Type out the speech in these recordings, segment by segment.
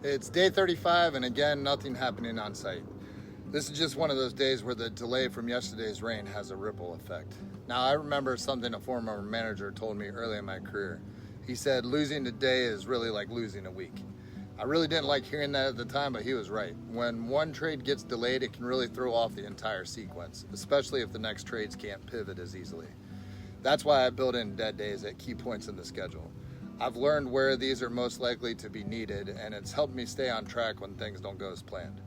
It's day 35, and again, nothing happening on site. This is just one of those days where the delay from yesterday's rain has a ripple effect. Now, I remember something a former manager told me early in my career. He said, losing a day is really like losing a week. I really didn't like hearing that at the time, but he was right. When one trade gets delayed, it can really throw off the entire sequence, especially if the next trades can't pivot as easily. That's why I build in dead days at key points in the schedule. I've learned where these are most likely to be needed, and it's helped me stay on track when things don't go as planned.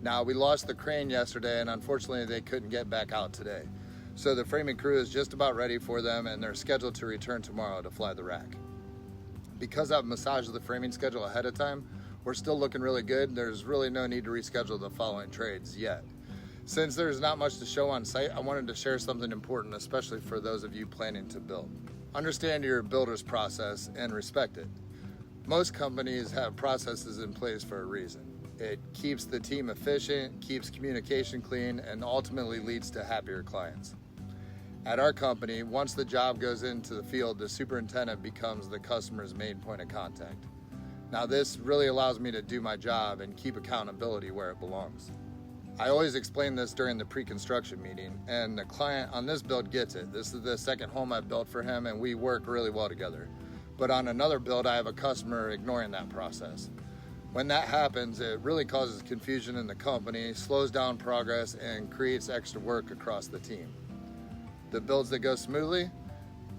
Now, we lost the crane yesterday, and unfortunately they couldn't get back out today. So the framing crew is just about ready for them, and they're scheduled to return tomorrow to fly the rack. Because I've massaged the framing schedule ahead of time, we're still looking really good. There's really no need to reschedule the following trades yet. Since there's not much to show on site, I wanted to share something important, especially for those of you planning to build. Understand your builder's process and respect it. Most companies have processes in place for a reason. It keeps the team efficient, keeps communication clean, and ultimately leads to happier clients. At our company, once the job goes into the field, the superintendent becomes the customer's main point of contact. Now, this really allows me to do my job and keep accountability where it belongs. I always explain this during the pre-construction meeting, and the client on this build gets it. This is the second home I've built for him, and we work really well together. But on another build, I have a customer ignoring that process. When that happens, it really causes confusion in the company, slows down progress, and creates extra work across the team. The builds that go smoothly,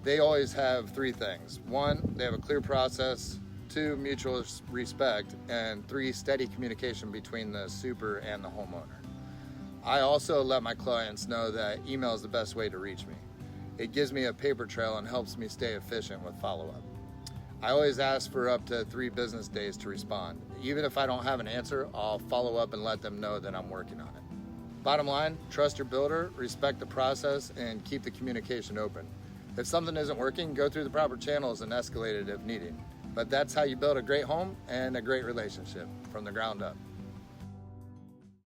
they always have three things. One, they have a clear process. Two, mutual respect. And three, steady communication between the super and the homeowner. I also let my clients know that email is the best way to reach me. It gives me a paper trail and helps me stay efficient with follow-up. I always ask for up to 3 business days to respond. Even if I don't have an answer, I'll follow up and let them know that I'm working on it. Bottom line, trust your builder, respect the process, and keep the communication open. If something isn't working, go through the proper channels and escalate it if needed. But that's how you build a great home and a great relationship from the ground up.